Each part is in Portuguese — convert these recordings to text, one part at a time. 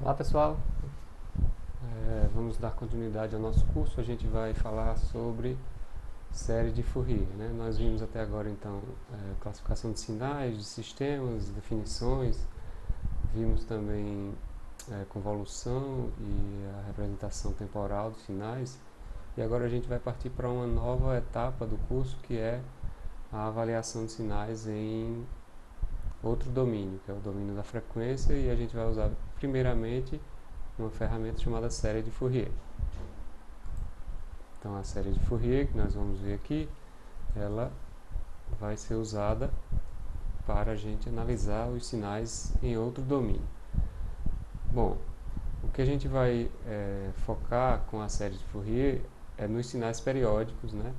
Olá pessoal, vamos dar continuidade ao nosso curso. A gente vai falar sobre série de Fourier, né? Nós vimos até agora então classificação de sinais, de sistemas, definições, vimos também convolução e a representação temporal dos sinais, e agora a gente vai partir para uma nova etapa do curso, que é a avaliação de sinais em outro domínio, que é o domínio da frequência, e a gente vai usar primeiramente uma ferramenta chamada série de Fourier. Então a série de Fourier, que nós vamos ver aqui, ela vai ser usada para a gente analisar os sinais em outro domínio. Bom, o que a gente vai focar com a série de Fourier é nos sinais periódicos, né?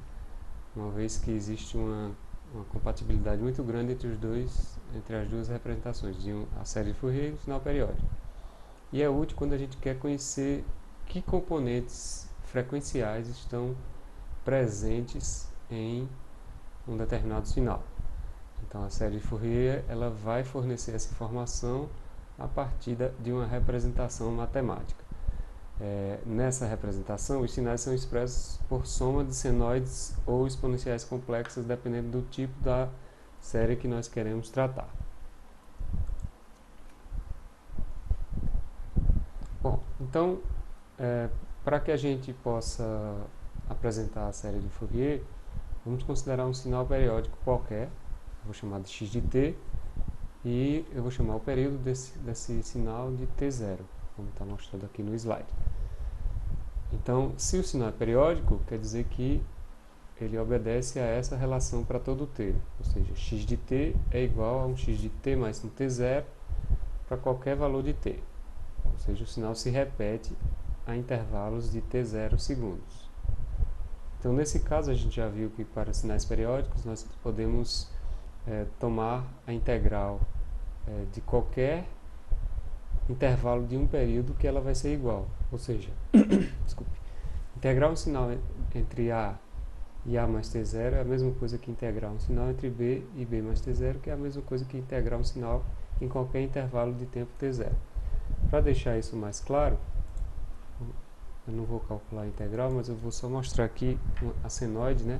Uma vez que existe uma compatibilidade muito grande entre as duas representações, a série de Fourier e o sinal periódico. E é útil quando a gente quer conhecer que componentes frequenciais estão presentes em um determinado sinal. Então a série de Fourier ela vai fornecer essa informação a partir de uma representação matemática. Nessa representação, os sinais são expressos por soma de senoides ou exponenciais complexas, dependendo do tipo da série que nós queremos tratar. Bom, então, para que a gente possa apresentar a série de Fourier, vamos considerar um sinal periódico qualquer, vou chamar de x de t, e eu vou chamar o período desse sinal de t0, como está mostrado aqui no slide. Então, se o sinal é periódico, quer dizer que ele obedece a essa relação para todo t, ou seja, x de t é igual a um x de t mais um t0 para qualquer valor de t, ou seja, o sinal se repete a intervalos de t0 segundos. Então, nesse caso, a gente já viu que para sinais periódicos nós podemos tomar a integral de qualquer intervalo de um período que ela vai ser igual, ou seja, desculpe, integrar um sinal entre A e A mais T0 é a mesma coisa que integrar um sinal entre B e B mais T0, que é a mesma coisa que integrar um sinal em qualquer intervalo de tempo T0. Para deixar isso mais claro, eu não vou calcular a integral, mas eu vou só mostrar aqui a senoide, né,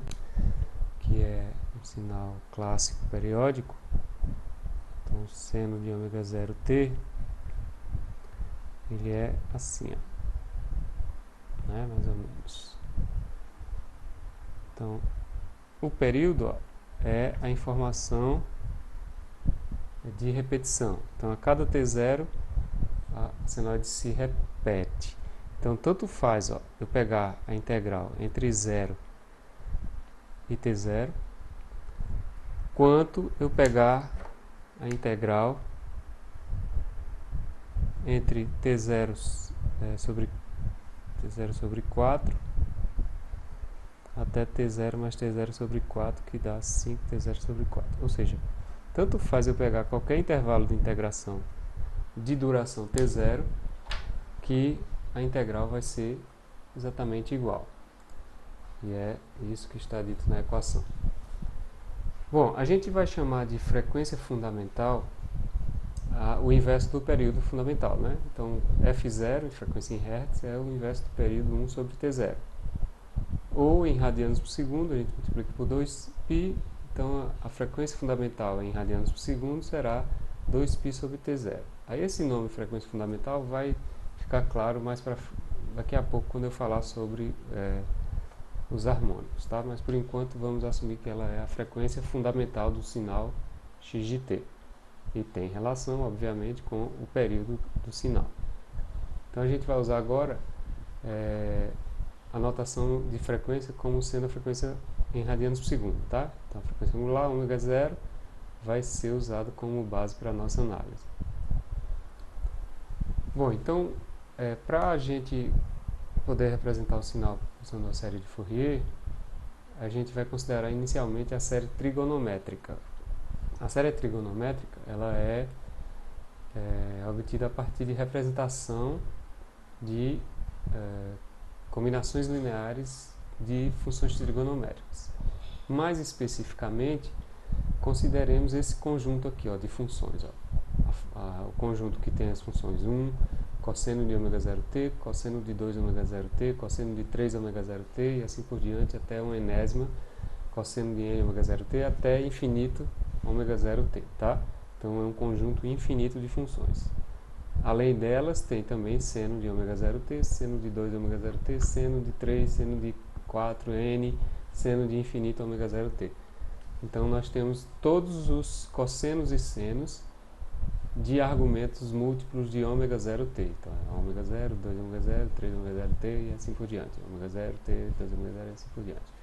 que é um sinal clássico periódico. Então, seno de ômega 0t, ele é assim, ó, né, mais ou menos. Então, o período é a informação de repetição. Então, a cada t0, a senoide se repete. Então, tanto faz eu pegar a integral entre 0 e t0, quanto eu pegar a integral entre t0 sobre 4 até t0 mais t0 sobre 4, que dá 5t0 sobre 4. Ou seja, tanto faz eu pegar qualquer intervalo de integração de duração t0, que a integral vai ser exatamente igual. E é isso que está dito na equação. Bom, a gente vai chamar de frequência fundamental o inverso do período fundamental, né? Então, f0, em frequência em Hertz, é o inverso do período 1 sobre t0. Ou em radianos por segundo, a gente multiplica por 2π, então a frequência fundamental em radianos por segundo será 2π sobre t0. Aí esse nome frequência fundamental vai ficar claro mais daqui a pouco, quando eu falar sobre os harmônicos, tá? Mas por enquanto vamos assumir que ela é a frequência fundamental do sinal x de t. E tem relação, obviamente, com o período do sinal. Então a gente vai usar agora a notação de frequência como sendo a frequência em radianos por segundo, tá? Então a frequência angular, ômega 0, vai ser usada como base para a nossa análise. Bom, então, para a gente poder representar o sinal usando a série de Fourier, a gente vai considerar inicialmente a série trigonométrica. A série trigonométrica ela é obtida a partir de representação de combinações lineares de funções trigonométricas. Mais especificamente, consideremos esse conjunto aqui, ó, de funções. O conjunto que tem as funções 1, cosseno de ômega 0t, cosseno de 2 ômega 0t, cosseno de 3 ômega 0t e assim por diante até uma enésima cosseno de n ômega 0t até infinito ômega 0t, tá? Então é um conjunto infinito de funções. Além delas, tem também seno de ômega 0t, seno de 2 ômega 0t, seno de 3, seno de 4n, seno de infinito ômega 0t. Então nós temos todos os cossenos e senos de argumentos múltiplos de ômega 0t. Então é ômega 0, 2 ômega 0, 3 ômega 0t e assim por diante. Ômega 0t, 2 ômega 0 e assim por diante.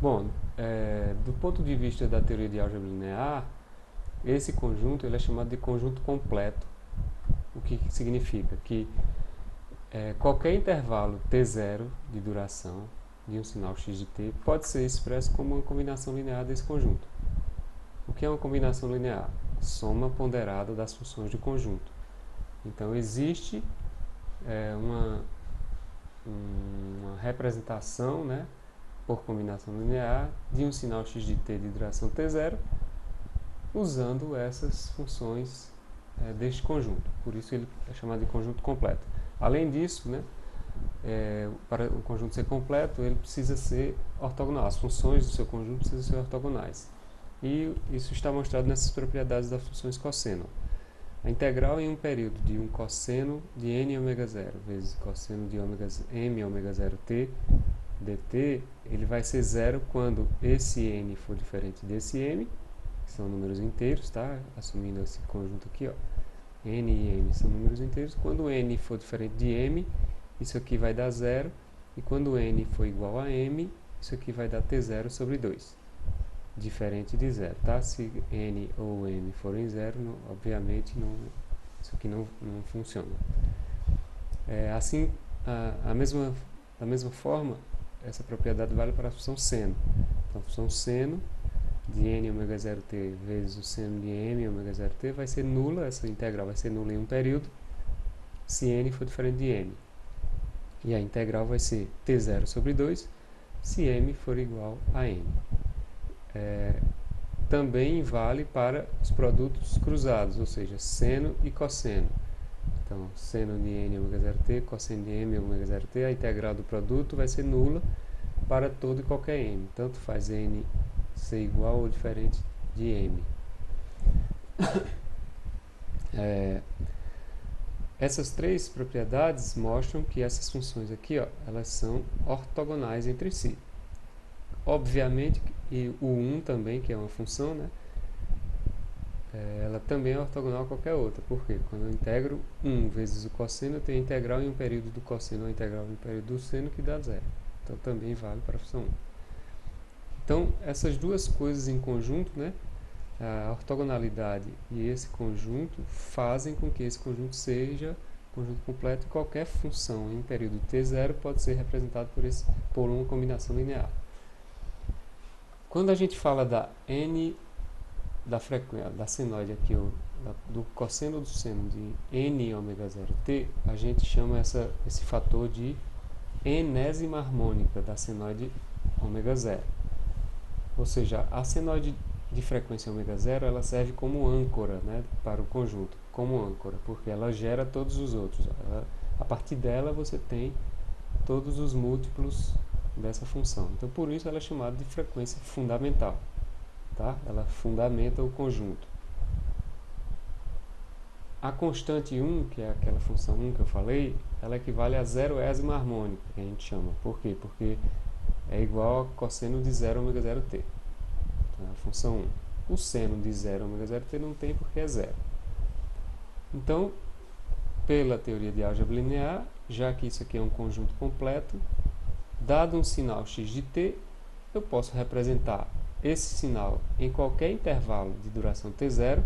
Bom, do ponto de vista da teoria de álgebra linear, esse conjunto ele é chamado de conjunto completo. O que significa? Que qualquer intervalo t0 de duração de um sinal x de t pode ser expresso como uma combinação linear desse conjunto. O que é uma combinação linear? Soma ponderada das funções do conjunto. Então existe uma representação, né, por combinação linear de um sinal x de t de duração t0 usando essas funções deste conjunto. Por isso ele é chamado de conjunto completo. Além disso, né, para o conjunto ser completo, ele precisa ser ortogonal. As funções do seu conjunto precisam ser ortogonais. E isso está mostrado nessas propriedades das funções cosseno. A integral em um período de um cosseno de n ômega 0 vezes cosseno de m ômega 0t dt, ele vai ser zero quando esse n for diferente desse m, que são números inteiros, tá? Assumindo esse conjunto aqui, ó. N e m são números inteiros. Quando n for diferente de m, isso aqui vai dar zero. E quando n for igual a m, isso aqui vai dar t0 sobre 2. Diferente de zero, tá? Se n ou m forem zero, obviamente isso aqui não funciona. Assim, da mesma forma, essa propriedade vale para a função seno. Então, a função seno de n ômega 0t vezes o seno de m ômega 0t vai ser nula, essa integral vai ser nula em um período, se n for diferente de m. E a integral vai ser t0 sobre 2, se m for igual a n. Também vale para os produtos cruzados, ou seja, seno e cosseno. Então, seno de n ômega 0t, cosseno de m ômega 0t, a integral do produto vai ser nula para todo e qualquer m. Tanto faz n ser igual ou diferente de m. Essas três propriedades mostram que essas funções aqui, ó, elas são ortogonais entre si. Obviamente, e o 1 também, que é uma função, né? Ela também é ortogonal a qualquer outra. Por quê? Quando eu integro 1 vezes o cosseno, eu tenho a integral em um período do cosseno ou a integral em um período do seno, que dá zero. Então, também vale para a função 1. Então, essas duas coisas em conjunto, né? A ortogonalidade e esse conjunto fazem com que esse conjunto seja conjunto completo e qualquer função em um período t0 pode ser representado por uma combinação linear. Quando a gente fala da da frequência, da senoide aqui, do cosseno do seno de n ômega 0t, a gente chama esse fator de enésima harmônica da senoide ômega 0. Ou seja, a senoide de frequência ômega 0, ela serve como âncora, né, para o conjunto, como âncora, porque ela gera todos os outros. A partir dela você tem todos os múltiplos dessa função. Então, por isso ela é chamada de frequência fundamental. Tá? Ela fundamenta o conjunto. A constante 1, que é aquela função 1 que eu falei, ela equivale a zeroésima harmônica, que a gente chama. Por quê? Porque é igual a cosseno de 0 ômega 0t. Então, é a função 1. O seno de 0 ômega 0t não tem porque é zero. Então, pela teoria de álgebra linear, já que isso aqui é um conjunto completo, dado um sinal x de t, eu posso representar esse sinal em qualquer intervalo de duração t0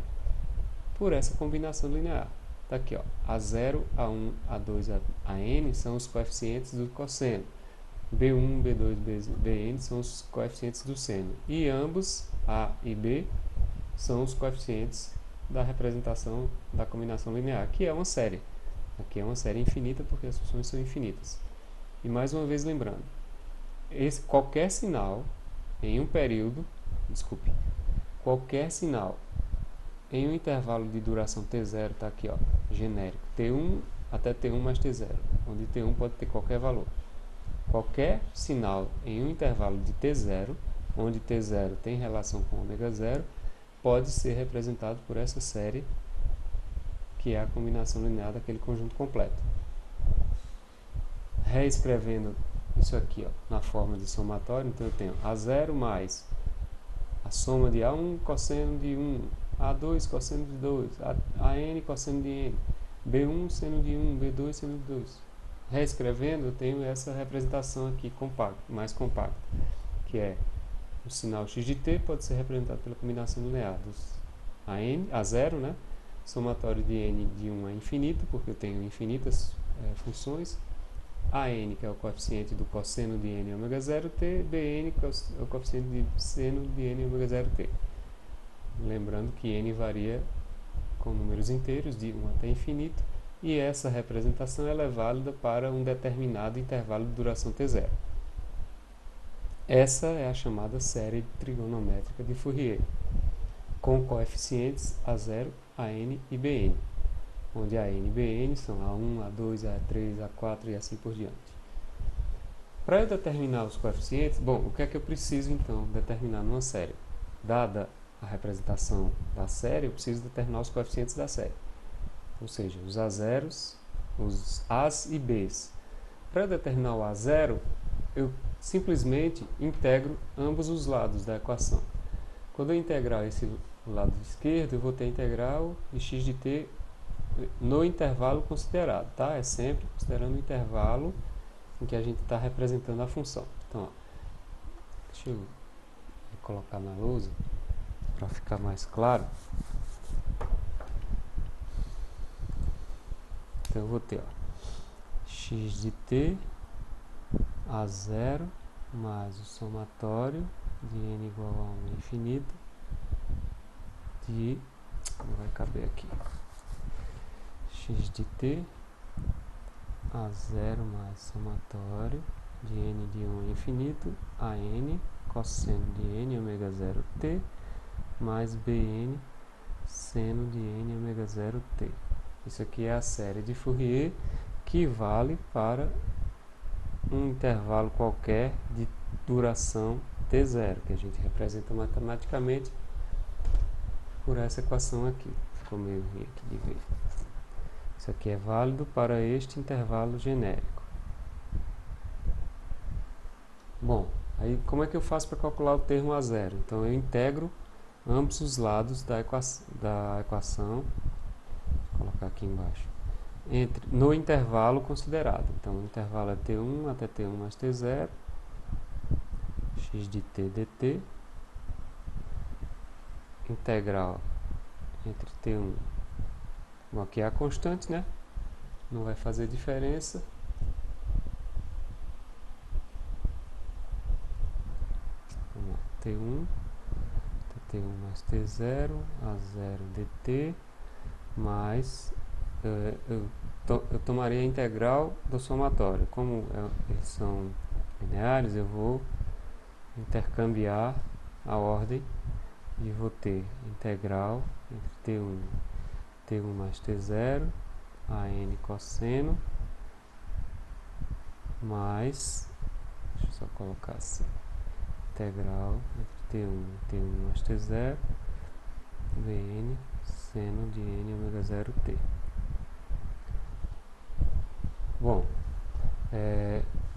por essa combinação linear. Está aqui, ó, A0, A1, A2, A_n são os coeficientes do cosseno. B1, B2, Bn são os coeficientes do seno. E ambos, A e B, são os coeficientes da representação da combinação linear, que é uma série. Aqui é uma série infinita porque as funções são infinitas. E mais uma vez lembrando, qualquer sinal em um período, qualquer sinal em um intervalo de duração t0, está aqui, ó, genérico, t1 até T1 mais T0, onde T1 pode ter qualquer valor. Qualquer sinal em um intervalo de T0, onde T0 tem relação com ômega 0, pode ser representado por essa série, que é a combinação linear daquele conjunto completo. Reescrevendo isso aqui, ó, na forma de somatório, então eu tenho A0 mais a soma de A1 cosseno de 1, A2 cosseno de 2, AN cosseno de N, B1 seno de 1, B2 seno de 2. Reescrevendo, eu tenho essa representação aqui mais compacta, que é o sinal x de t pode ser representado pela combinação linear dos A0, né? Somatório de n de 1 a infinito, porque eu tenho infinitas funções, AN, que é o coeficiente do cosseno de n ômega 0t, BN, que é o coeficiente de seno de n ômega 0t. Lembrando que n varia com números inteiros, de 1 até infinito, e essa representação ela é válida para um determinado intervalo de duração t0. Essa é a chamada série trigonométrica de Fourier, com coeficientes A0, AN e BN, onde AN e BN são A1, A2, A3, A4 e assim por diante. Para eu determinar os coeficientes, bom, o que é que eu preciso então determinar numa série? Dada a representação da série, eu preciso determinar os coeficientes da série, ou seja, os A0s, os As e Bs. Para determinar o A0, eu simplesmente integro ambos os lados da equação. Quando eu integrar esse lado esquerdo, eu vou ter a integral de x de t no intervalo considerado, tá? É sempre considerando o intervalo em que a gente está representando a função. Então, ó, deixa eu colocar na lousa para ficar mais claro. Então eu vou ter, ó, x de t a 0 mais o somatório de n igual a 1 infinito de, não vai caber aqui, x de t a 0 mais somatório de n de 1 infinito a n cosseno de n ômega 0t mais bn seno de n ômega 0t. Isso aqui é a série de Fourier, que vale para um intervalo qualquer de duração t0, que a gente representa matematicamente por essa equação aqui. Ficou meio ruim aqui de ver. Isso aqui é válido para este intervalo genérico. Bom, aí como é que eu faço para calcular o termo A0? Então eu integro ambos os lados da equação, vou colocar aqui embaixo, no intervalo considerado. Então o intervalo é T1 até T1 mais T0, x de t dt, integral entre T1, bom, aqui é a constante, né? Não vai fazer diferença. Vamos lá, T1 até T1 mais T0, A0 dt, mais, eu tomaria a integral do somatório. Como eles são lineares, eu vou intercambiar a ordem e vou ter integral entre T1, T1 mais T0, a n cosseno, mais, deixa eu só colocar assim, integral entre T1 e T1 mais T0, Bn seno de n ômega 0t. Bom,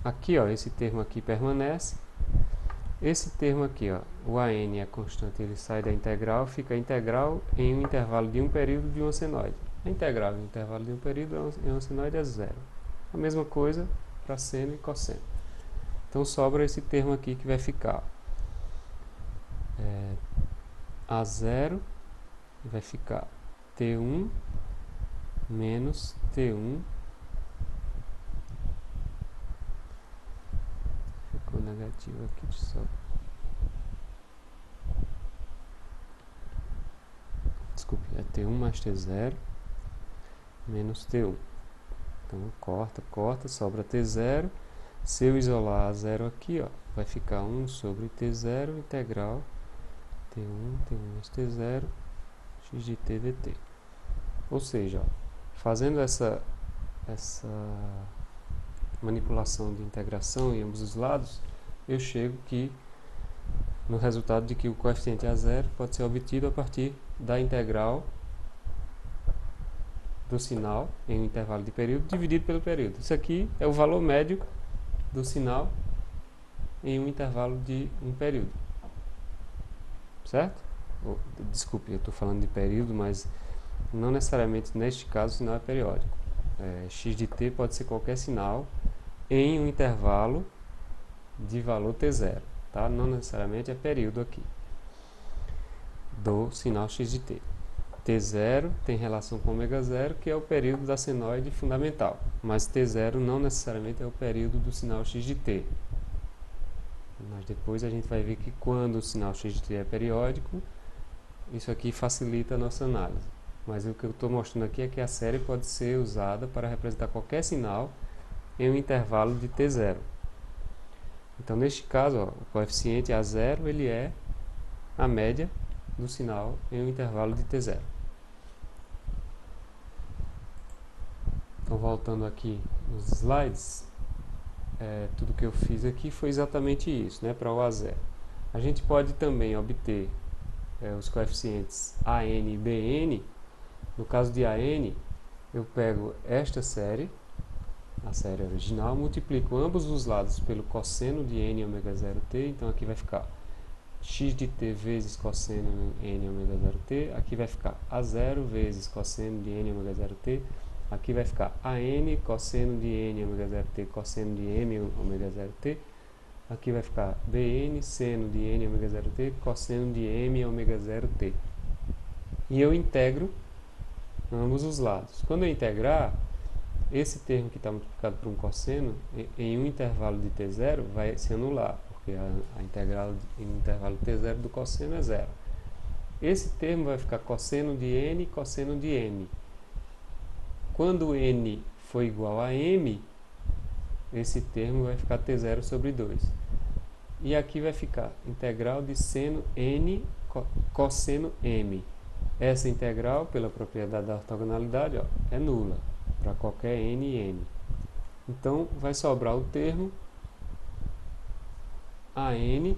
aqui, ó, esse termo aqui permanece. Esse termo aqui, ó, o AN é constante, ele sai da integral, fica integral em um intervalo de um período de uma senoide. A integral em um intervalo de um período em uma senoide é zero. A mesma coisa para seno e cosseno. Então sobra esse termo aqui que vai ficar A0, vai ficar T1 menos T1. Ficou negativo aqui, só. Desculpe, é T1 mais T0 menos T1. Então corta, sobra T0. Se eu isolar A0 aqui, ó, vai ficar 1 sobre T0 integral T1 mais T0 x de t dt. Ou seja, ó, fazendo essa essa manipulação de integração em ambos os lados, eu chego no resultado de que o coeficiente A0 pode ser obtido a partir da integral do sinal em um intervalo de período dividido pelo período. Isso aqui é o valor médio do sinal em um intervalo de um período. Certo? Desculpe, eu estou falando de período, mas não necessariamente neste caso o sinal é periódico. X de t pode ser qualquer sinal em um intervalo de valor t0. Tá? Não necessariamente é período aqui do sinal x de t. T0 tem relação com ω0, que é o período da senoide fundamental, mas T0 não necessariamente é o período do sinal x de t. Mas depois a gente vai ver que quando o sinal x de t é periódico, isso aqui facilita a nossa análise. Mas o que eu estou mostrando aqui é que a série pode ser usada para representar qualquer sinal em um intervalo de T0. Então, neste caso, ó, o coeficiente A0 ele é a média do sinal em um intervalo de T0. Então, voltando aqui nos slides, tudo que eu fiz aqui foi exatamente isso, né, para o A0. A gente pode também obter os coeficientes AN e BN. No caso de AN, eu pego esta série, a série original, multiplico ambos os lados pelo cosseno de n ω0t, então aqui vai ficar x de t vezes cosseno n ω0t, aqui vai ficar A0 vezes cosseno de n ω0t, aqui vai ficar AN cosseno de n ω0t cosseno de m ω0t, aqui vai ficar BN seno de n ω0t cosseno de m ω0t. E eu integro ambos os lados. Quando eu integrar, esse termo que está multiplicado por um cosseno, em um intervalo de t0, vai se anular, porque a integral em intervalo t0 do cosseno é zero. Esse termo vai ficar cosseno de n cosseno de m. Quando n for igual a m, esse termo vai ficar t0 sobre 2. E aqui vai ficar integral de seno n cosseno m. Essa integral, pela propriedade da ortogonalidade, ó, é nula para qualquer n e m. Então, vai sobrar o termo AN.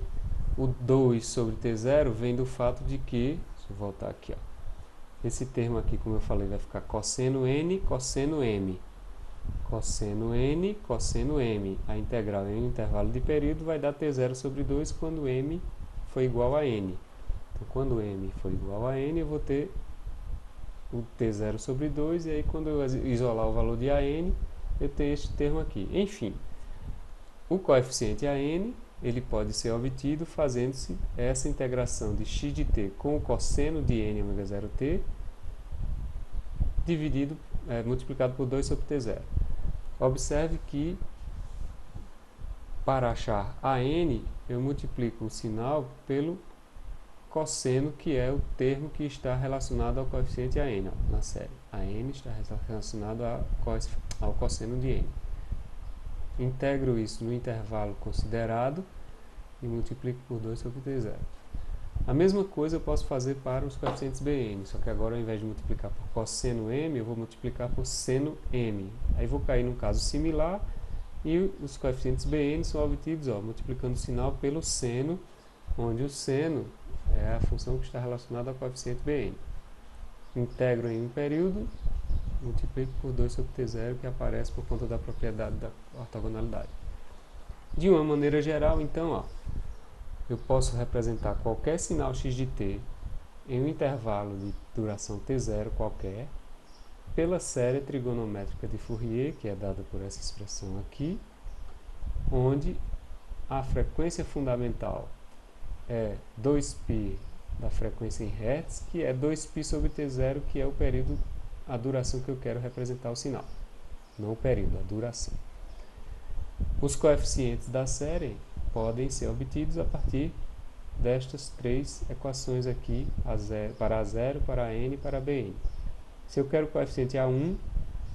O 2 sobre T0 vem do fato de que, deixa eu voltar aqui, ó, esse termo aqui, como eu falei, vai ficar cosseno n cosseno m. Cosseno n cosseno m. A integral em um intervalo de período vai dar T0 sobre 2 quando m for igual a n. Então, quando m for igual a n, eu vou ter o T0 sobre 2, e aí quando eu isolar o valor de AN, eu tenho este termo aqui. Enfim, o coeficiente AN, ele pode ser obtido fazendo-se essa integração de x de t com o cosseno de n ω0t, multiplicado por 2 sobre T0. Observe que, para achar AN, eu multiplico o sinal pelo cosseno, que é o termo que está relacionado ao coeficiente AN, ó, na série. AN está relacionado ao cosseno de n. Integro isso no intervalo considerado e multiplico por 2 sobre T0. A mesma coisa eu posso fazer para os coeficientes Bn, só que agora, ao invés de multiplicar por cosseno m, eu vou multiplicar por seno m. Aí vou cair num caso similar, e os coeficientes Bn são obtidos, ó, multiplicando o sinal pelo seno, onde o seno é a função que está relacionada ao coeficiente Bn. Integro em um período, multiplico por 2 sobre T0, que aparece por conta da propriedade da ortogonalidade. De uma maneira geral, então, ó, eu posso representar qualquer sinal x de t em um intervalo de duração t0 qualquer, pela série trigonométrica de Fourier, que é dada por essa expressão aqui, onde a frequência fundamental é 2π da frequência em Hertz, que é 2π sobre T0, que é o período, a duração que eu quero representar o sinal. Não o período, a duração. Os coeficientes da série podem ser obtidos a partir destas três equações aqui, para A0, para AN e para BN. Se eu quero o coeficiente A1,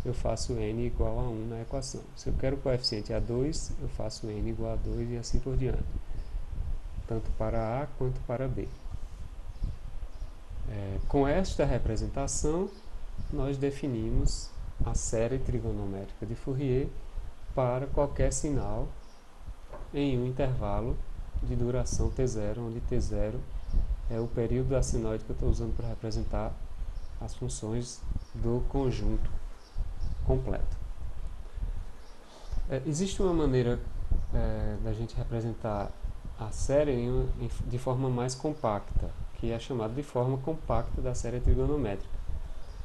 eu faço n igual a 1 na equação. Se eu quero o coeficiente A2, eu faço n igual a 2 e assim por diante, tanto para A quanto para B. Com esta representação, nós definimos a série trigonométrica de Fourier para qualquer sinal em um intervalo de duração t0, onde t0 é o período da senoide que eu estou usando para representar as funções do conjunto completo. Existe uma maneira da gente representar a série de forma mais compacta, que é chamada de forma compacta da série trigonométrica.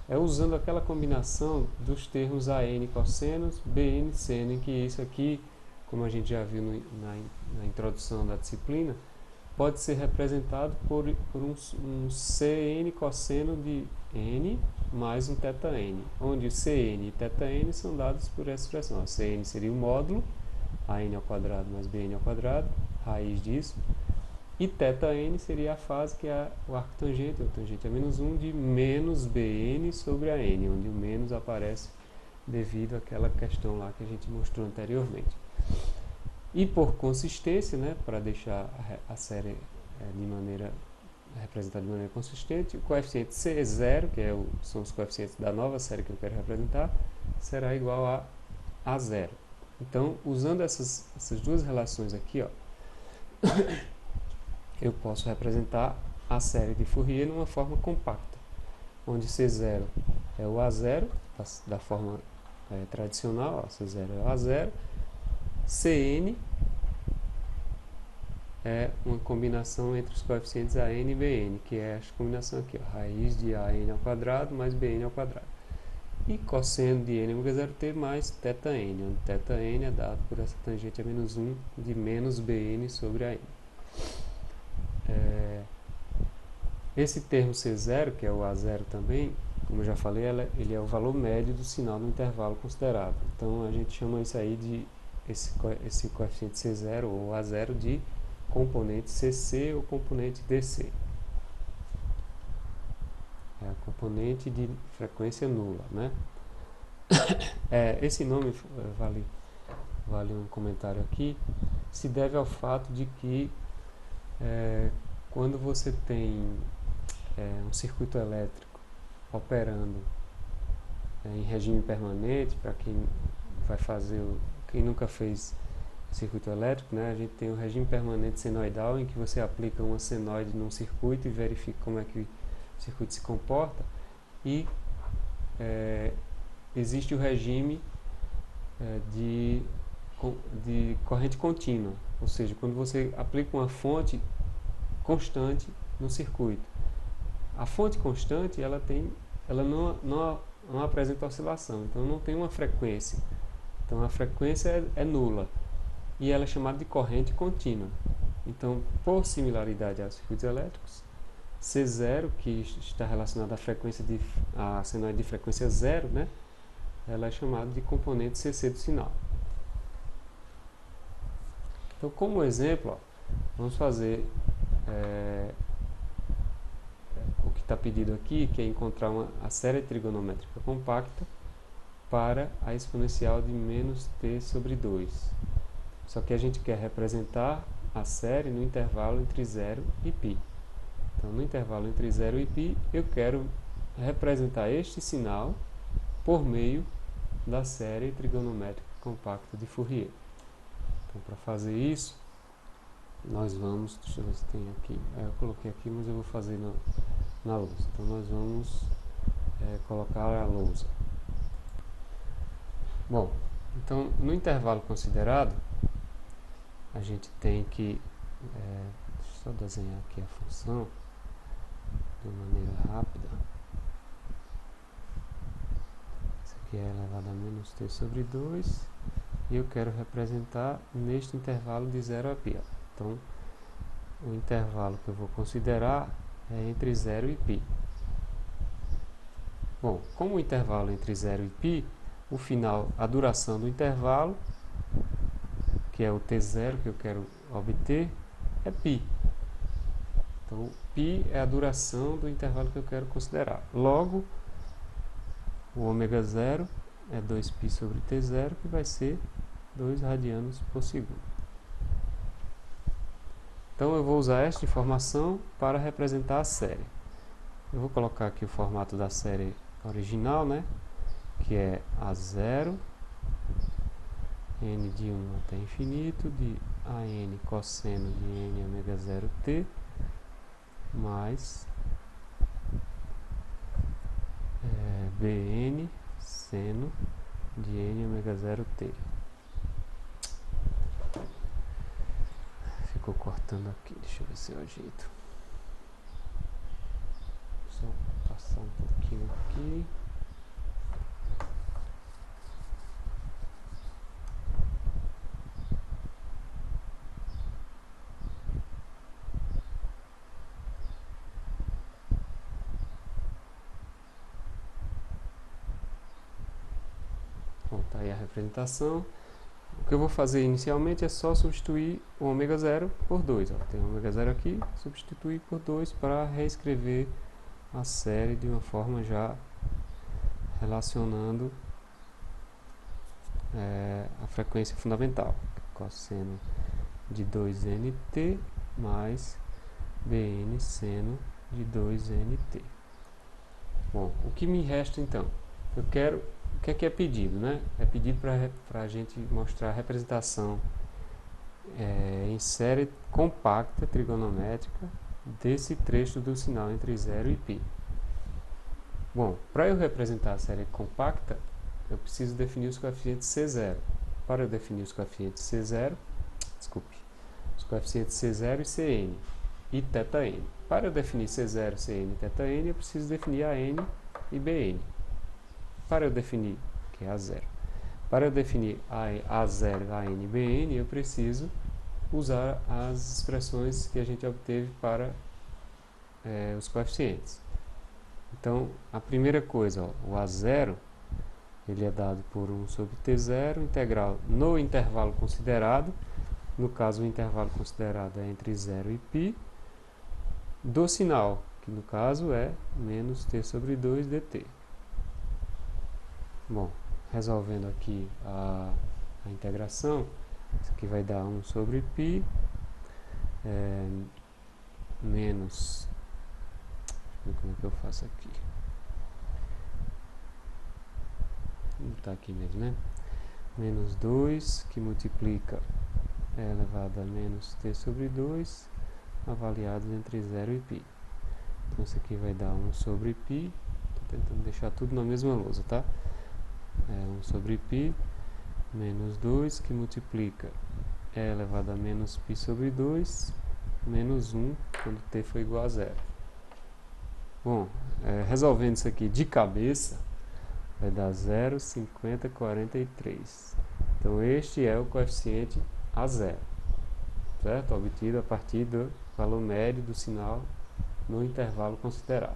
É usando aquela combinação dos termos an cossenos, bn seno, em que isso aqui, como a gente já viu na introdução da disciplina, pode ser representado por um cn cosseno de n mais um θn, onde cn e θn são dados por essa expressão. A cn seria o módulo, an ao quadrado mais bn ao quadrado, raiz disso, e θn seria a fase que é o arco tangente, ou tangente a menos 1, de menos bn sobre a n, onde o menos aparece devido àquela questão lá que a gente mostrou anteriormente. E por consistência, né, para deixar a série representada de maneira consistente, o coeficiente C0, que são os coeficientes da nova série que eu quero representar, será igual a A0. Então, usando essas duas relações aqui, ó, eu posso representar a série de Fourier numa forma compacta, onde C0 é o A0, da forma tradicional, ó, C0 é o A0, Cn é uma combinação entre os coeficientes an e bn, que é essa combinação aqui, ó, raiz de an ao quadrado mais bn ao quadrado. E cosseno de n ômega 0t mais θn, onde θn é dado por essa tangente a menos 1 de menos bn sobre a n. Esse termo C0, que é o A0 também, como eu já falei, ele é o valor médio do sinal no intervalo considerado. Então a gente chama isso aí de esse coeficiente C0 ou A0 de componente CC ou componente DC. É a componente de frequência nula, né? Esse nome, vale um comentário aqui, se deve ao fato de que quando você tem um circuito elétrico operando em regime permanente, para quem vai fazer, quem nunca fez circuito elétrico, né, a gente tem o regime permanente senoidal, em que você aplica uma senoide num circuito e verifica como é que o circuito se comporta, e existe o regime de corrente contínua, ou seja, quando você aplica uma fonte constante no circuito. A fonte constante, ela não apresenta oscilação, então não tem uma frequência. Então a frequência é nula e ela é chamada de corrente contínua. Então, por similaridade aos circuitos elétricos, C0, que está relacionado à frequência a senoide de frequência zero, né? Ela é chamada de componente CC do sinal. Então, como exemplo, ó, vamos fazer o que está pedido aqui, que é encontrar a série trigonométrica compacta para a exponencial de menos t sobre 2. Só que a gente quer representar a série no intervalo entre 0 e π. Então, no intervalo entre 0 e π, eu quero representar este sinal por meio da série trigonométrica compacta de Fourier. Então, para fazer isso, nós vamos, deixa eu ver se tem aqui, eu coloquei aqui, mas eu vou fazer na lousa. Então, nós vamos colocar a lousa. Bom, então, no intervalo considerado, a gente tem que, deixa eu só desenhar aqui a função de maneira rápida. Isso aqui é elevado a menos t sobre 2, e eu quero representar neste intervalo de 0 a π. Então, o intervalo que eu vou considerar é entre 0 e π. Bom, como o intervalo é entre 0 e π, o final, a duração do intervalo, que é o t0 que eu quero obter, é π. Então, π é a duração do intervalo que eu quero considerar. Logo, o ômega 0 é 2π sobre t0, que vai ser 2 radianos por segundo. Então, eu vou usar esta informação para representar a série. Eu vou colocar aqui o formato da série original, né? que é A0, n de 1 até infinito, de AN cosseno de n ômega 0t, mais Bn seno de n ômega 0t. Ficou cortando aqui, deixa eu ver se eu ajeito. Só passar um pouquinho aqui. Bom, tá aí a representação. O que eu vou fazer inicialmente é só substituir o ômega 0 por 2. Ó. Tem o ômega 0 aqui, substituir por 2 para reescrever a série de uma forma já relacionando a frequência fundamental. Cosseno de 2nt mais Bn seno de 2nt. Bom, o que me resta então? Eu quero... O que é pedido, né? É pedido para a gente mostrar a representação em série compacta trigonométrica desse trecho do sinal entre 0 e π. Bom, para eu representar a série compacta, eu preciso definir os coeficientes C0. Para eu definir os coeficientes C0, os coeficientes C0 e Cn e θn. Para eu definir C0, Cn e θn, eu preciso definir AN e Bn. Para eu definir, que é A0. Para eu definir A0, AN e Bn, eu preciso usar as expressões que a gente obteve para os coeficientes. Então, a primeira coisa, ó, o A0, ele é dado por 1 sobre T0, integral no intervalo considerado. No caso, o intervalo considerado é entre 0 e π, do sinal, que no caso é menos t sobre 2 dt. Bom, resolvendo aqui a integração, isso aqui vai dar 1 sobre π, menos... Como é que eu faço aqui? Vou botar aqui mesmo, né? Menos 2, que multiplica elevado a menos t sobre 2, avaliados entre 0 e π. Então, isso aqui vai dar 1 sobre π. Estou tentando deixar tudo na mesma lousa, tá? 1 sobre π, menos 2, que multiplica elevado a menos π sobre 2, menos 1, quando t for igual a 0. Bom, resolvendo isso aqui de cabeça, vai dar 0,5043. Então, este é o coeficiente A0, certo? Obtido a partir do valor médio do sinal no intervalo considerado.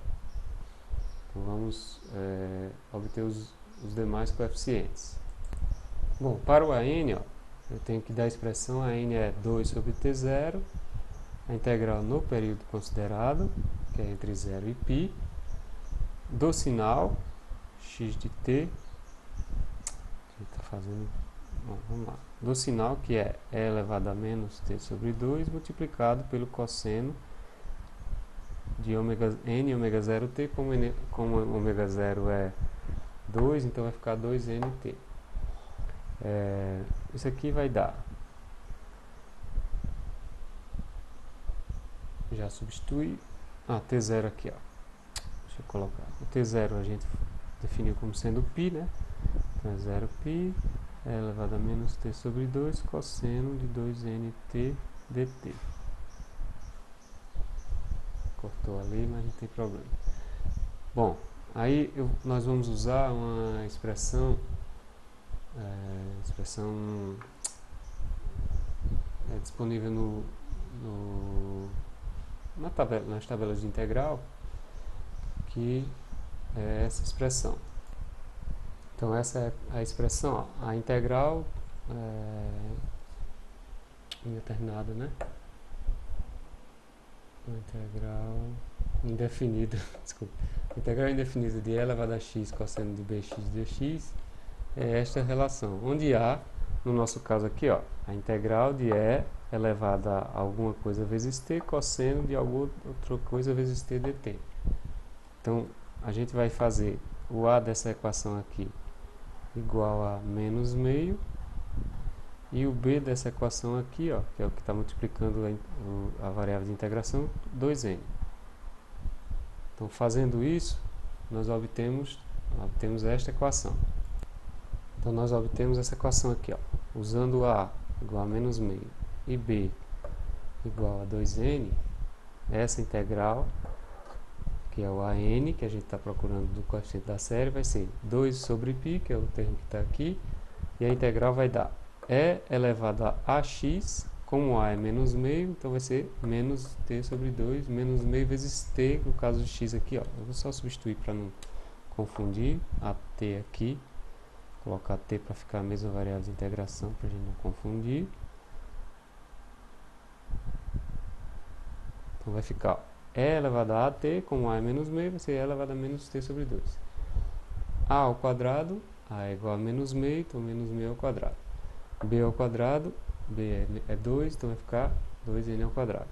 Então, vamos obter os demais coeficientes. Bom, para o AN, ó, eu tenho que dar a expressão AN é 2 sobre T0, a integral no período considerado, que é entre 0 e π, do sinal x de t, vamos lá, do sinal que é e elevado a menos t sobre 2 multiplicado pelo cosseno de n ômega 0t, como ômega 0 é 2, então vai ficar 2nt. Isso aqui vai dar, já substitui, T0 aqui, ó. Deixa eu colocar, o T0 a gente definiu como sendo π, né? Então é 0π elevado a menos t sobre 2 cosseno de 2nt dt. Cortou ali, mas não tem problema. Bom, aí nós vamos usar uma expressão disponível nas tabelas de integral, que é essa expressão. Então, essa é a expressão, ó, a integral indeterminada, né? A integral indefinida, desculpa. A integral indefinida de e elevado a x cosseno de bx dx é esta relação, onde há, no nosso caso aqui, ó, a integral de e elevada a alguma coisa vezes t cosseno de alguma outra coisa vezes t dt. Então, a gente vai fazer o a dessa equação aqui igual a menos meio, e o b dessa equação aqui, ó, que é o que está multiplicando a variável de integração, 2n. Então, fazendo isso, nós obtemos esta equação. Então, nós obtemos essa equação aqui, ó, usando a igual a menos meio e b igual a 2n, essa integral, que é o AN, que a gente está procurando do coeficiente da série, vai ser 2 sobre π, que é o termo que está aqui, e a integral vai dar e elevado a ax, como a é menos meio, então vai ser menos t sobre 2, menos meio vezes t, no caso de x aqui, ó. Eu vou só substituir para não confundir a t aqui, colocar t para ficar a mesma variável de integração, para a gente não confundir. Então vai ficar, ó, e elevado a at, como a é menos meio, vai ser e elevado a menos t sobre 2. A ao quadrado, a é igual a menos meio, então menos meio ao quadrado. B ao quadrado, b é 2, então vai ficar 2n ao quadrado.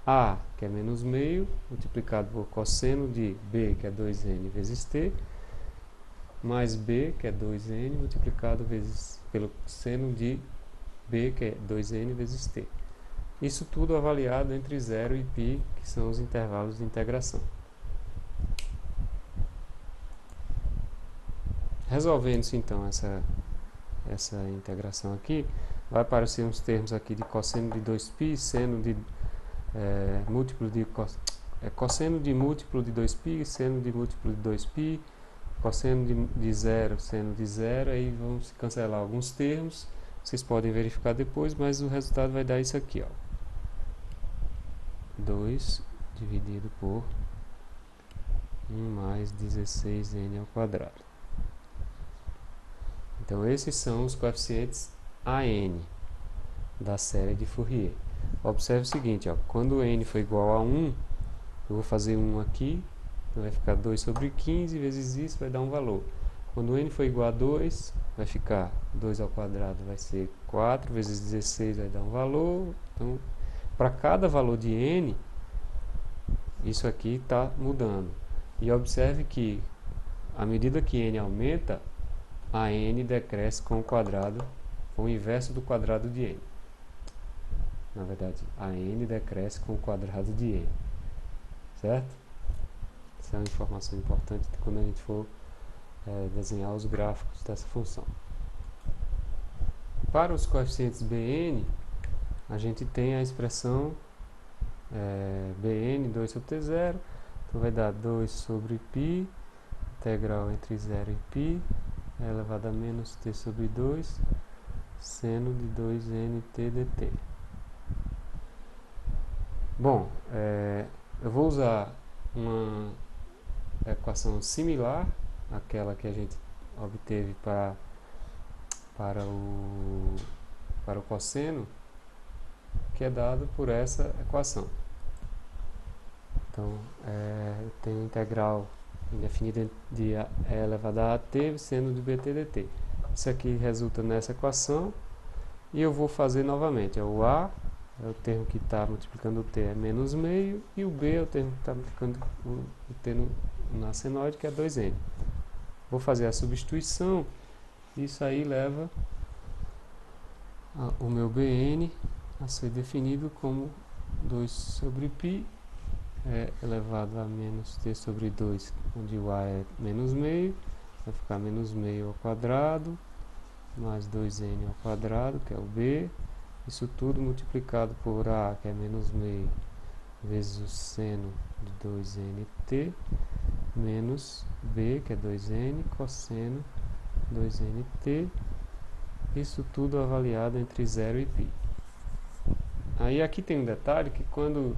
A, que é menos meio, multiplicado por cosseno de b, que é 2n vezes t, mais b, que é 2n, multiplicado pelo seno de b, que é 2n vezes t. Isso tudo avaliado entre 0 e π, que são os intervalos de integração. Resolvendo-se então essa integração aqui, vai aparecer uns termos aqui de cosseno de 2π, seno de múltiplo de cosseno de múltiplo de 2π, seno de múltiplo de 2π, cosseno de 0, seno de 0, aí vão se cancelar alguns termos, vocês podem verificar depois, mas o resultado vai dar isso aqui, ó. 2 dividido por 1 mais 16n ao quadrado. Então, esses são os coeficientes AN da série de Fourier. Observe o seguinte, ó, quando n for igual a 1, eu vou fazer 1 aqui, então vai ficar 2 sobre 15 vezes isso, vai dar um valor. Quando n for igual a 2, vai ficar 2 ao quadrado, vai ser 4 vezes 16, vai dar um valor. Então, para cada valor de n, isso aqui está mudando. E observe que, à medida que n aumenta, a n decresce com o quadrado, com o inverso do quadrado de n. Na verdade, a n decresce com o quadrado de n. Certo? Essa é uma informação importante quando a gente for desenhar os gráficos dessa função. Para os coeficientes Bn, a gente tem a expressão Bn 2 sobre t0, então vai dar 2 sobre π, integral entre 0 e π, elevado a menos t sobre 2, seno de 2nt dt. Bom, eu vou usar uma equação similar àquela que a gente obteve para o cosseno, que é dado por essa equação. Então, eu tenho integral indefinida de e elevado a at, seno de bt dt. Isso aqui resulta nessa equação, e eu vou fazer novamente. O a é o termo que está multiplicando o t, é menos meio, e o b é o termo que está multiplicando o t na senoide, que é 2n. Vou fazer a substituição, isso aí leva o meu Bn a ser definido como 2 sobre π elevado a menos t sobre 2, onde o a é menos meio, vai ficar menos meio ao quadrado, mais 2n ao quadrado, que é o b, isso tudo multiplicado por a, que é menos meio, vezes o seno de 2nt, menos b, que é 2n, cosseno 2nt, isso tudo avaliado entre 0 e π. Aí aqui tem um detalhe que quando...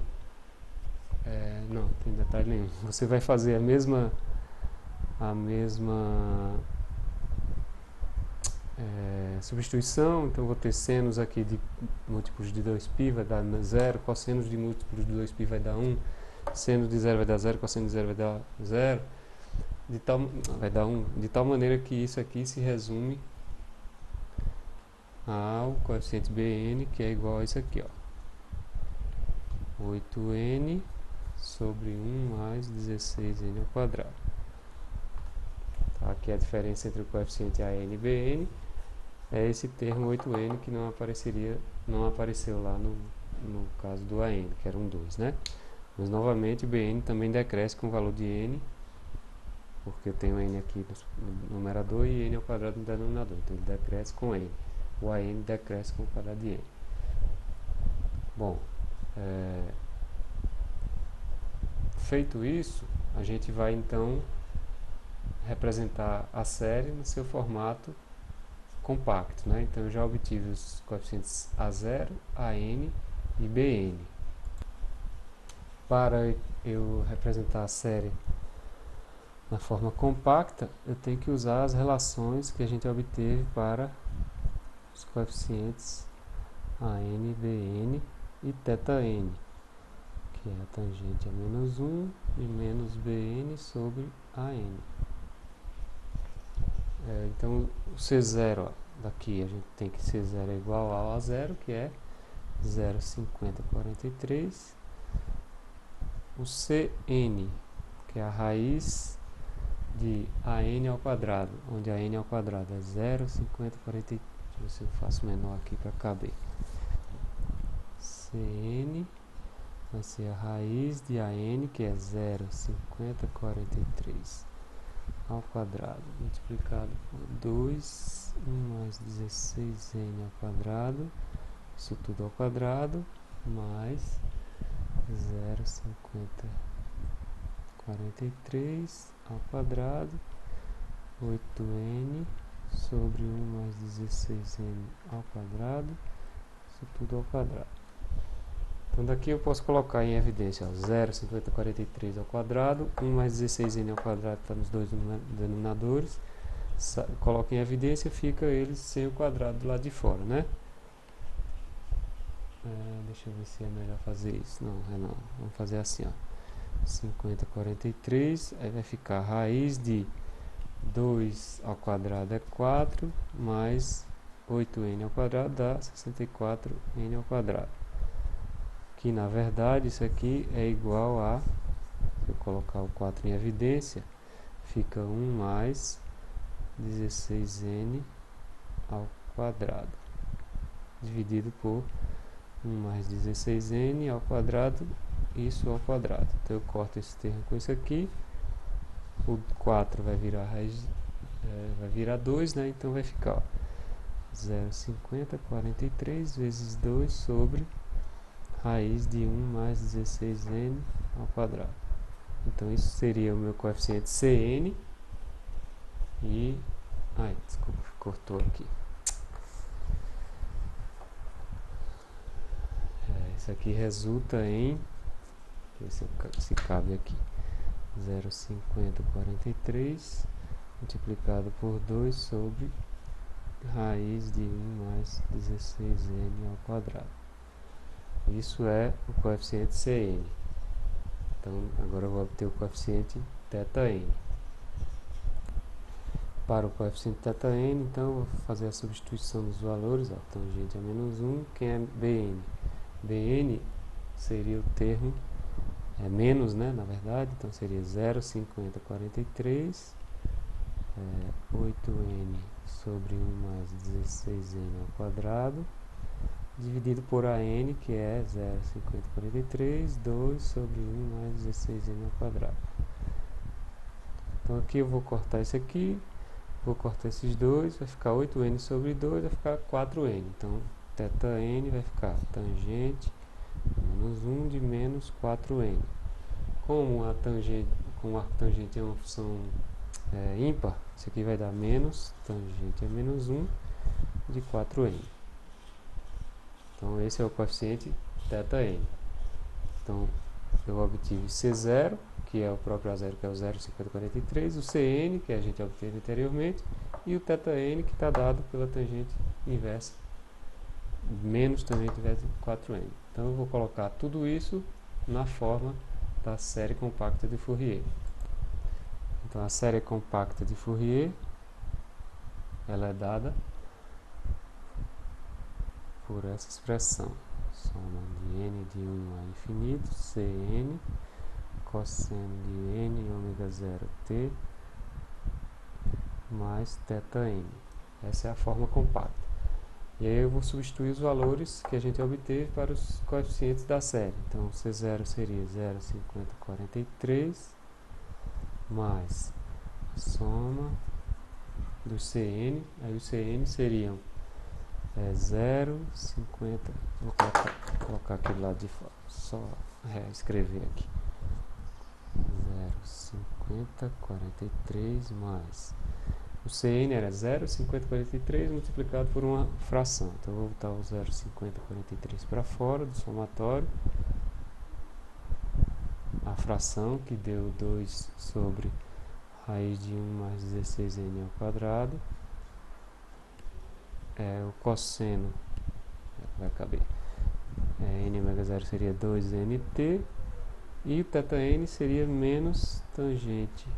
não tem detalhe nenhum. Você vai fazer a mesma substituição, então vou ter senos aqui de múltiplos de 2π, vai dar 0, cossenos de múltiplos de 2π vai dar 1, seno de 0 vai dar 0, cosseno de 0 vai dar 0, vai dar 1, de tal maneira que isso aqui se resume ao coeficiente Bn, que é igual a isso aqui, ó, 8n sobre 1 mais 16n ao quadrado. Tá? Que é a diferença entre o coeficiente AN e BN é esse termo 8n que não apareceu lá no caso do AN, que era um 2, né? Mas novamente o BN também decresce com o valor de n, porque eu tenho n aqui no numerador e n ao quadrado no denominador, então ele decresce com n. O AN decresce com o quadrado de n. Bom, feito isso, a gente vai então representar a série no seu formato compacto, né? Então eu já obtive os coeficientes A0, AN e BN. Para eu representar a série na forma compacta, eu tenho que usar as relações que a gente obteve para os coeficientes AN, BN e θn, que é a tangente a menos 1 e menos BN sobre AN. Então, o C0 ó, daqui a gente tem que C0 é igual ao A0, que é 0,5043. O Cn, que é a raiz de AN ao quadrado, onde AN ao quadrado é 0,5043. Deixa eu ver se eu faço menor aqui para caber. Cn vai ser a raiz de AN, que é 0,5043 ao quadrado, multiplicado por 2, 1 mais 16n ao quadrado, isso tudo ao quadrado, mais 0,5043 ao quadrado, 8n sobre 1 mais 16n ao quadrado, isso tudo ao quadrado. Então daqui eu posso colocar em evidência 0,5043 ao quadrado, 1 mais 16n ao quadrado está nos dois denominadores, coloco em evidência, fica eles sem o quadrado do lado de fora, né? Deixa eu ver se é melhor fazer isso. Não, vamos fazer assim, ó. 5043, aí vai ficar a raiz de 2 ao quadrado é 4, mais 8n ao quadrado dá 64n ao quadrado. Que na verdade isso aqui é igual a, se eu colocar o 4 em evidência, fica 1 mais 16n ao quadrado, dividido por 1 mais 16n ao quadrado, isso ao quadrado. Então eu corto esse termo com isso aqui, o 4 vai virar raiz, vai virar 2, né? Então vai ficar 0,5043 vezes 2 sobre raiz de 1 mais 16n ao quadrado. Então isso seria o meu coeficiente Cn e... ai, desculpa, cortou aqui. Isso aqui resulta em... deixa eu ver se cabe aqui. 0,5043 multiplicado por 2 sobre raiz de 1 mais 16n ao quadrado. Isso é o coeficiente Cn. Então, agora eu vou obter o coeficiente θn. Para o coeficiente θn, então, eu vou fazer a substituição dos valores. Ó, tangente a menos 1, quem é Bn? Bn seria o termo, menos, né, na verdade, então seria 0,5043, 8n sobre 1 mais 16n ao quadrado, dividido por AN, que é 0,5043, 2 sobre 1 mais 16n ao quadrado. Então aqui eu vou cortar isso aqui, vou cortar esses dois, vai ficar 8n sobre 2, vai ficar 4n. Então, θn vai ficar tangente menos 1 de menos 4n. Como a tangente é uma função ímpar, isso aqui vai dar menos tangente é menos 1 de 4n. Então, esse é o coeficiente θn. Então, eu obtive C0, que é o próprio A0, que é o 0,5043, o Cn, que a gente obteve anteriormente, e o θn, que está dado pela tangente inversa, menos tangente inversa de 4n. Então, eu vou colocar tudo isso na forma da série compacta de Fourier. Então, a série compacta de Fourier, ela é dada por essa expressão, soma de n de 1 a infinito, Cn, cosseno de n ômega 0 t, mais θn. Essa é a forma compacta. E aí eu vou substituir os valores que a gente obteve para os coeficientes da série. Então, C0 seria 0,5043 mais a soma do Cn. Aí o Cn seriam 0,50... Vou colocar aqui do lado de fora, só reescrever aqui. 0,5043 mais... O Cn era 0,5043 multiplicado por uma fração. Então, eu vou botar o 0,5043 para fora do somatório. A fração, que deu 2 sobre raiz de 1 mais 16n ao quadrado. O cosseno vai caber. N ômega 0 seria 2nt. E o θn seria menos tangente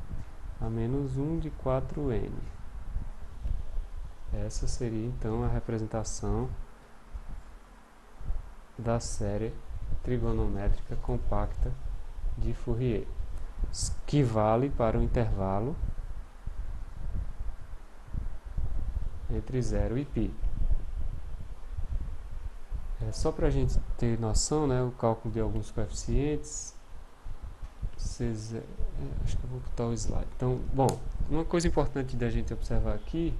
a menos 1 de 4n. Essa seria então a representação da série trigonométrica compacta de Fourier, que vale para o intervalo entre 0 e π. Só para a gente ter noção, né, o cálculo de alguns coeficientes. Acho que eu vou botar o slide. Então, bom, uma coisa importante da gente observar aqui,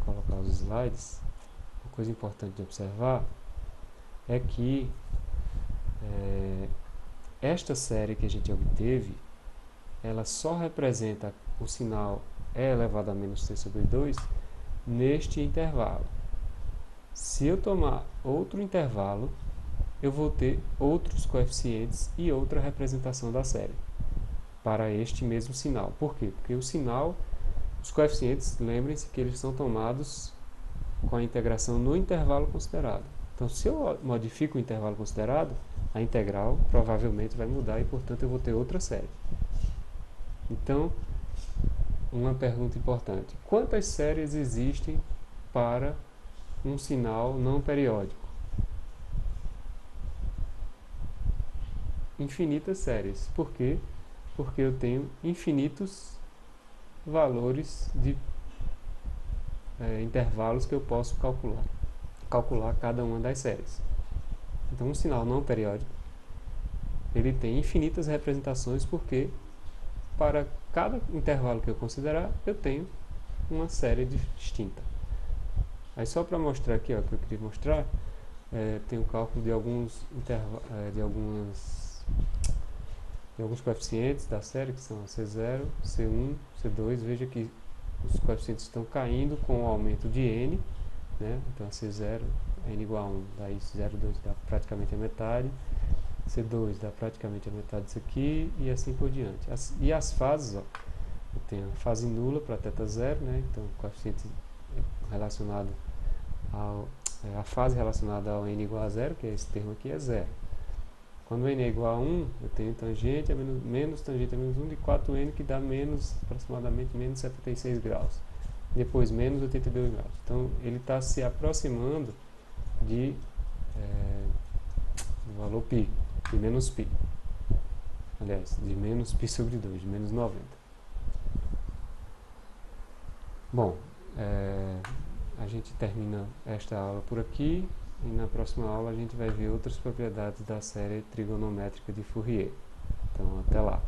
vou colocar os slides. Uma coisa importante de observar é que esta série que a gente obteve, ela só representa o sinal e elevado a menos c sobre 2 neste intervalo. Se eu tomar outro intervalo, eu vou ter outros coeficientes e outra representação da série para este mesmo sinal. Por quê? Porque o sinal, os coeficientes, lembrem-se que eles são tomados com a integração no intervalo considerado. Então, se eu modifico o intervalo considerado, a integral provavelmente vai mudar e, portanto, eu vou ter outra série. Então, uma pergunta importante: quantas séries existem para um sinal não periódico? Infinitas séries. Por quê? Porque eu tenho infinitos valores de intervalos que eu posso calcular cada uma das séries. Então, um sinal não periódico, ele tem infinitas representações, porque para cada intervalo que eu considerar, eu tenho uma série distinta. Aí, só para mostrar aqui, ó, que eu queria mostrar, tem o cálculo de alguns coeficientes da série, que são C0, C1, C2. Veja que os coeficientes estão caindo com o aumento de n, né? Então, C0, n igual a 1, daí 0,2 dá praticamente a metade, C2 dá praticamente a metade disso aqui, e assim por diante. E as fases, ó, eu tenho a fase nula para θ0, né? Então, o coeficiente relacionado a fase relacionada ao n igual a 0, que é esse termo aqui, é 0. Quando n é igual a 1, eu tenho tangente a menos tangente a menos 1 de 4n, que dá aproximadamente menos 76 graus. Depois, menos 82 graus. Então, ele está se aproximando do valor π, de menos π. Aliás, de menos π sobre 2, de menos 90. Bom, a gente termina esta aula por aqui, e na próxima aula a gente vai ver outras propriedades da série trigonométrica de Fourier. Então, até lá.